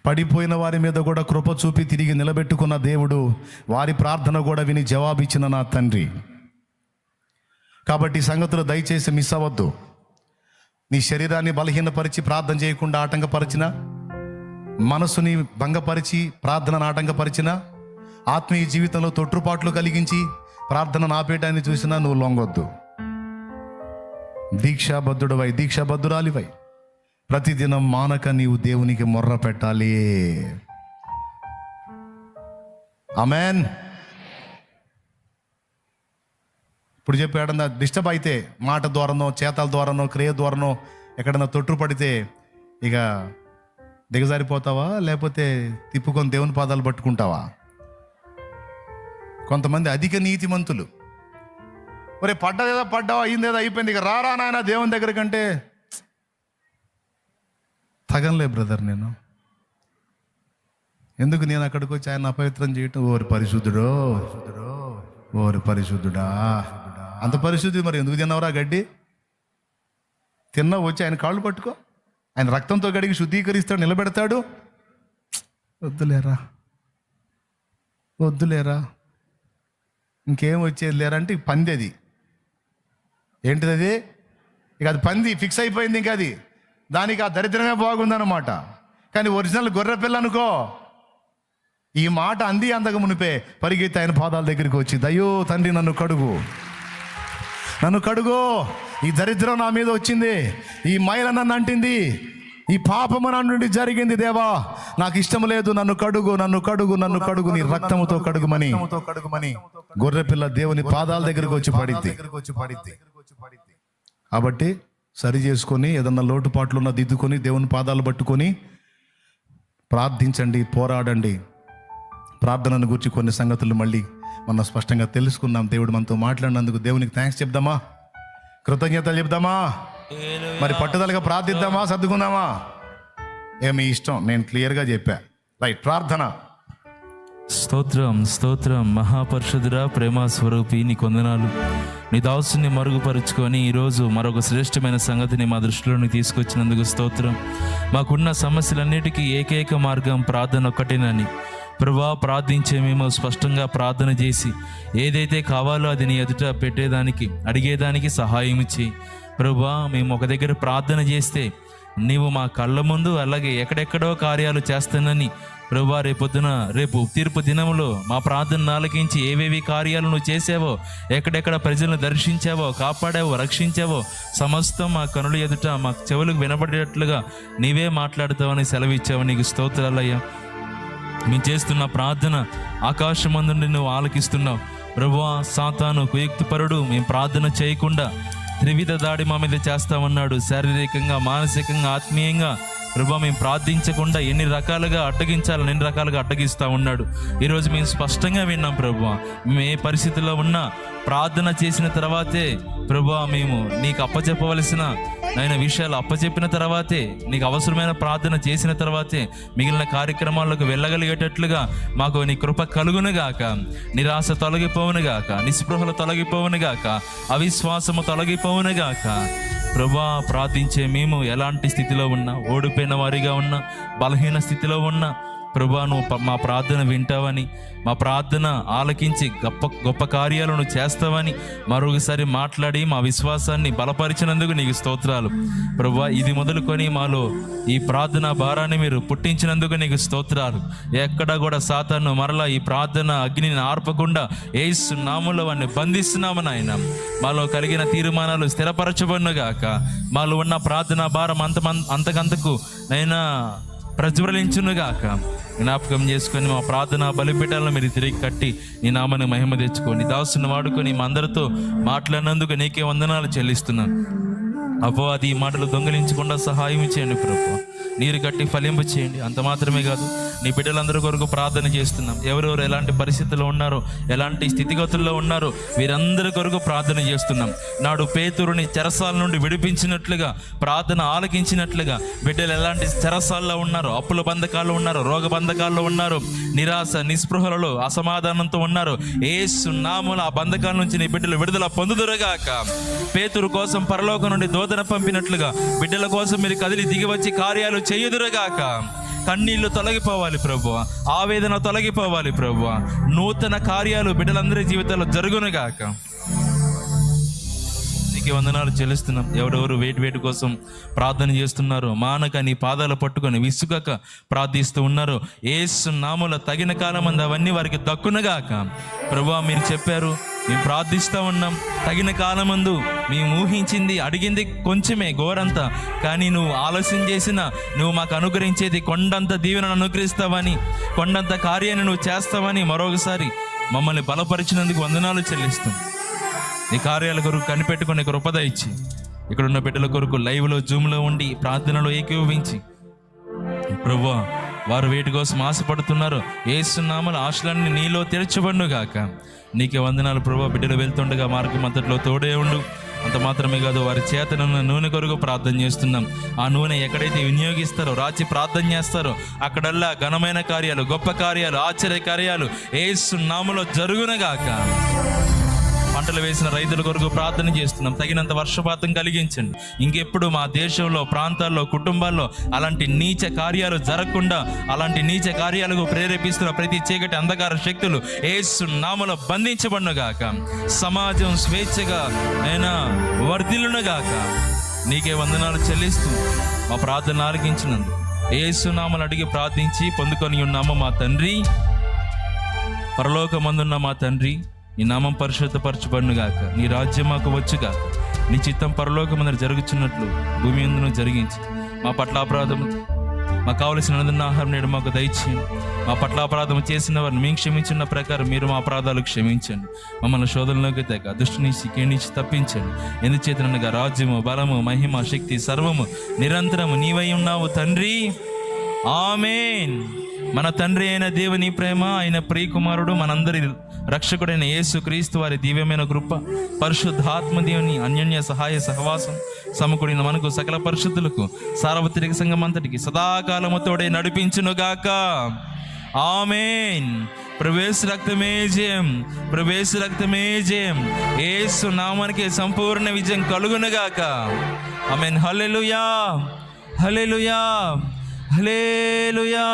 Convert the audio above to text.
పడిపోయిన వారి మీద కూడా కృప చూపి తిరిగి నిలబెట్టుకున్న దేవుడు, వారి ప్రార్థన కూడా విని జవాబిచ్చిన నా తండ్రి. కాబట్టి ఈ సంగతులు దయచేసి మిస్ అవ్వద్దు. నీ శరీరాన్ని బలహీనపరిచి ప్రార్థన చేయకుండా ఆటంకపరిచిన, మనసుని భంగపరిచి ప్రార్థనను ఆటంకపరిచిన, ఆత్మీయ జీవితంలో తొట్టుపాట్లు కలిగించి ప్రార్థనను ఆపేయటాన్ని చూసినా నువ్వు లొంగొద్దు. దీక్షాబద్ధుడవై, దీక్షాబద్ధురాలివై ప్రతిదినం మానక నీవు దేవునికి మొర్ర పెట్టాలి. ఆమేన్. ఇప్పుడు చెప్పాడన్నా డిస్టర్బ్ అయితే, మాట ద్వారానో చేతల ద్వారానో క్రియ ద్వారానో ఎక్కడన్నా తొట్టుపడితే ఇక దిగజారిపోతావా, లేకపోతే తిప్పుకొని దేవుని పాదాలు పట్టుకుంటావా? కొంతమంది అధిక నీతిమంతులు, ఒరే పడ్డదేదో పడ్డావా, అయిందేదో అయిపోయింది, ఇక రారా నాయన దేవుని దగ్గర కంటే తగనలే బ్రదర్. నేను ఎందుకు నేను అక్కడికి వచ్చి ఆయన అపవిత్రం చేయటం? ఓరి పరిశుద్ధుడో, ఓరి పరిశుద్ధుడా, అంత పరిశుద్ధి మరి ఎందుకు తిన్నావురా గడ్డి? తిన్నావు, వచ్చి ఆయన కాళ్ళు పట్టుకో, ఆయన రక్తంతో గడిగి శుద్ధీకరిస్తాడు, నిలబెడతాడు. వద్దులేరా, వద్దులేరా, ఇంకేం వచ్చేది లేరా అంటే పంది. అది ఏంటిది? అది ఇక అది పంది ఫిక్స్ అయిపోయింది. ఇంకా అది దానికి ఆ దరిద్రమే బాగుందన్నమాట. కానీ ఒరిజినల్ గొర్రె పిల్ల అనుకో, ఈ మాట అంది అందక మునిపే పరిగెత్తి ఆయన పాదాల దగ్గరికి వచ్చి, దయ్యో తండ్రి నన్ను కడుగు, నన్ను కడుగు, ఈ దరిద్రం నా మీద వచ్చింది, ఈ మైల నన్ను అంటింది, ఈ పాపము నా నుండి జరిగింది, దేవా నాకు ఇష్టం లేదు, నన్ను కడుగు, నన్ను కడుగు, నన్ను కడుగు, నీ రక్తముతో కడుగుమని గొర్రెపిల్ల దేవుని పాదాల దగ్గరికి వచ్చి పడిద్ది. కాబట్టి సరి చేసుకొని, ఏదన్నా లోటుపాట్లు ఉన్న దిద్దుకొని దేవుని పాదాలు పట్టుకొని ప్రార్థించండి, పోరాడండి. ప్రార్థనను గురించి కొన్ని సంగతులు మళ్ళీ మనం స్పష్టంగా తెలుసుకున్నాం. దేవుడు మనతో మాట్లాడినందుకు దేవునికి థ్యాంక్స్ చెప్దామా, కృతజ్ఞతలు చెప్దామా, మరి పట్టుదలగా ప్రార్థిద్దామా, సర్దుకుందామా? ఏమి ఇష్టం, నేను క్లియర్గా చెప్పా. రైట్, ప్రార్థన. స్తోత్రం, స్తోత్రం. మహాపరిశుద్ధుడా, ప్రేమ స్వరూపి, నీ కొందనాలు. నీ దాసుని మరుగుపరుచుకొని ఈరోజు మరొక శ్రేష్టమైన సంగతిని మా దృష్టిలోకి తీసుకొచ్చినందుకు స్తోత్రం. మాకున్న సమస్యలన్నిటికీ ఏకైక మార్గం ప్రార్థన ఒక్కటేనని ప్రభువా, ప్రార్థించే మేము స్పష్టంగా ప్రార్థన చేసి ఏదైతే కావాలో అది నీ ఎదుట పెట్టేదానికి, అడిగేదానికి సహాయం చేయి ప్రభువా. మేము ఒక దగ్గర ప్రార్థన చేస్తే నీవు మా కళ్ళ ముందు అలాగే ఎక్కడెక్కడో కార్యాలు చేస్తానని ప్రభువా, రేపు తీర్పు దినంలో మా ప్రార్థన ఆలకించి ఏవేవి కార్యాలు నువ్వు చేసావో, ఎక్కడెక్కడ ప్రజలను దర్శించావో, కాపాడావో, రక్షించావో సమస్తం మా కనుల ఎదుట మా చెవులకు వినబడేటట్లుగా నీవే మాట్లాడతావని సెలవిచ్చావు. నీకు స్తోత్రాలయ్యా. మేము చేస్తున్న ప్రార్థన ఆకాశమందు నుండి నువ్వు ఆలకిస్తున్నావు ప్రభువా. సాతాను కుయుక్తిపరుడు మేము ప్రార్థన చేయకుండా త్రివిధ దాడి మా మీద చేస్తామన్నాడు. శారీరకంగా, మానసికంగా, ఆత్మీయంగా ప్రభువా మేము ప్రార్థించకుండా ఎన్ని రకాలుగా అడ్డగిస్తూ ఉన్నాడు. ఈరోజు మేము స్పష్టంగా విన్నాం ప్రభువా, మేము ఏ పరిస్థితిలో ఉన్నా ప్రార్థన చేసిన తర్వాతే ప్రభువా, మేము నీకు అప్పచెప్పవలసిన విషయాలు అప్పచెప్పిన తర్వాతే, నీకు అవసరమైన ప్రార్థన చేసిన తర్వాతే మిగిలిన కార్యక్రమాలకు వెళ్ళగలిగేటట్లుగా మాకు నీ కృప కలుగునుగాక. నిరాశ తొలగిపోవునుగాక, నిస్పృహలు తొలగిపోవునుగాక, అవిశ్వాసము తొలగిపోవునుగాక. ప్రభువా, ప్రార్థించే మేము ఎలాంటి స్థితిలో ఉన్నా, ఓడిపోయిన వారిగా ఉన్నా, బలహీన స్థితిలో ఉన్నా ప్రభువా, నువ్వు మా ప్రార్థన వింటావని, మా ప్రార్థన ఆలకించి గొప్ప కార్యాలను చేస్తావని మరొకసారి మాట్లాడి మా విశ్వాసాన్ని బలపరిచినందుకు నీకు స్తోత్రాలు ప్రభువా. ఇది మొదలుకొని మాలో ఈ ప్రార్థన భారాన్ని మీరు పుట్టించినందుకు నీకు స్తోత్రాలు. ఎక్కడా కూడా సాతాను మరలా ఈ ప్రార్థన అగ్నిని ఆర్పకుండా యేసు నామములో వారిని బంధిస్తున్నాము నాయన. మాలో కలిగిన తీర్మానాలు స్థిరపరచబడునుగాక. మాలో ఉన్న ప్రార్థన భారం అంతకంతకు నైనా ప్రజ్వలించునుగాక. జ్ఞాపకం చేసుకొని మా ప్రార్థన బలిపీఠాలను మీరు తిరిగి కట్టి నీ నామాన్ని మహిమ తెచ్చుకోండి. దాసుని వాడుకొని మా అందరితో మాట్లాడినందుకు నీకే వందనాలు చెల్లిస్తున్నాను. అపవాది ఈ మాటలు దొంగిలించకుండా సహాయం చేయండి ప్రభువా. నీరు కట్టి ఫలింప చేయండి. అంత మాత్రమే కాదు, నీ బిడ్డలందరి కొరకు ప్రార్థన చేస్తున్నాం. ఎవరెవరు ఎలాంటి పరిస్థితుల్లో ఉన్నారో, ఎలాంటి స్థితిగతుల్లో ఉన్నారో వీరందరి కొరకు ప్రార్థన చేస్తున్నాం. నాడు పేతురుని చెరసాల నుండి విడిపించినట్లుగా, ప్రార్థన ఆలకించినట్లుగా బిడ్డలు ఎలాంటి చెరసాల్లో ఉన్నారో, అప్పుల బంధకాల్లో ఉన్నారో, రోగ బంధకాల్లో ఉన్నారో, నిరాశ నిస్పృహలలో అసమాధానంతో ఉన్నారో, యేసు నామమున ఆ బంధకాల నుంచి నీ బిడ్డలు విడుదల పొందుదురుగాక. పేతురు కోసం పరలోకం నుండి దూతను పంపినట్లుగా బిడ్డల కోసం మీరు కదిలి దిగి వచ్చి కార్యాలు చేయుదురుగాక. కన్నీళ్లు తొలగిపోవాలి ప్రభువా, ఆవేదన తొలగిపోవాలి ప్రభువా. నూతన కార్యాలు బిడ్డలందరి జీవితాల్లో జరుగునుగాక. నీకే వందనాలు చెల్లిస్తున్నాం. ఎవరెవరు వేటి కోసం ప్రార్థన చేస్తున్నారో, మానక నీ పాదాలు పట్టుకొని విసుగక ప్రార్థిస్తూ ఉన్నారో, యేసు నామములో తగిన కాలమందు అవన్నీ వారికి దక్కునగాక. ప్రభువా, మీరు చెప్పారు, మేము ప్రార్థిస్తూ ఉన్నాం, తగిన కాలమందు మేము ఊహించింది అడిగింది కొంచెమే ఘోరంతా, కానీ నువ్వు ఆలస్యం చేసిన నువ్వు మాకు అనుగ్రహించేది కొండంత దీవెనను అనుగ్రహిస్తావని, కొండంత కార్యాన్ని నువ్వు చేస్తావని మరొకసారి మమ్మల్ని బలపరిచినందుకు వందనాలు చెల్లిస్తాం. నీ కార్యాల కొరకు కనిపెట్టుకుని కృపద ఇచ్చి ఇక్కడ ఉన్న బిడ్డల కొరకు లైవ్లో జూమ్లో ఉండి ప్రార్థనలో ఏకీభవించి ప్రభువా, వారు వేటి కోసం ఆశపడుతున్నారు, యేసు నామములో ఆశలన్నీ నీలో తెరచబడునుగాక. నీకే వందనాలు ప్రభువా. బిడ్డలు వెళ్తుండగా మార్గం అంతట్లో తోడే ఉండు. అంత మాత్రమే కాదు, వారి చేతనున్న నూనె కొరకు ప్రార్థన చేస్తున్నాం. ఆ నూనె ఎక్కడైతే వినియోగిస్తారో, రాచి ప్రార్థన చేస్తారో అక్కడల్లా ఘనమైన కార్యాలు, గొప్ప కార్యాలు, ఆశ్చర్య కార్యాలు యేసు నామములో జరుగునుగాక. పంటలు వేసిన రైతుల కొరకు ప్రార్థన చేస్తున్నాం. తగినంత వర్షపాతం కలిగించండి. ఇంకెప్పుడు మా దేశంలో, ప్రాంతాల్లో, కుటుంబాల్లో అలాంటి నీచ కార్యాలు జరగకుండా, అలాంటి నీచ కార్యాలకు ప్రేరేపిస్తున్న ప్రతి చీకటి అంధకార శక్తులు యేసు నామములో బంధించబడునుగాక. సమాజం స్వేచ్ఛగా అయినా వర్ధిల్లునుగాక. నీకే వందనాలు చెల్లిస్తూ మా ప్రార్థన ఆలకించినందుకు యేసు నామములో అడిగి ప్రార్థించి పొందుకొని ఉన్నాము మా తండ్రి. పరలోకమందున్న మా తండ్రి, నీ నామం పరిశుద్ధపరచబడునుగాక. నీ రాజ్యం మాకు వచ్చుగాక. నీ చిత్తం పరలోకమందు జరుగుచున్నట్లు భూమి యందును జరిగించి మా పట్ల అపరాధము, మాకు కావలసిన ఆహారం నేడు మాకు దయచేయండి. మా పట్ల అపరాధం చేసిన వారిని మేము క్షమించిన ప్రకారం మీరు మా అపరాధాలు క్షమించండి. మమ్మల్ని శోధనలోకి తెగ దుష్టు నుంచి కీడించి తప్పించండి. ఎందుచేతనగా రాజ్యము, బలము, మహిమ, శక్తి సర్వము నిరంతరము నీవై ఉన్నావు తండ్రి. ఆమేన్. మన తండ్రి అయిన దేవుని ప్రేమ, ఆయన ప్రియకుమారుడు, మనందరి రక్షకుడైన యేసు క్రీస్తు వారి దివ్యమైన కృప, పరిశుద్ధాత్మ దేవుని అన్యోన్య సహాయ సహవాసం సమకూడిన మనకు సకల పరిశుద్ధులకు సార్వత్రిక సంఘం అంతటికి సదాకాలము తోడే నడిపించునుగాక. ఆమేన్. ప్రవేశ రక్తమే జయం, ప్రవేశ రక్తమే జయం. యేసు నామానికి సంపూర్ణ విజయం కలుగునుగాక. ఆమేన్. హల్లెలూయా, హల్లెలూయా, హల్లెలూయా.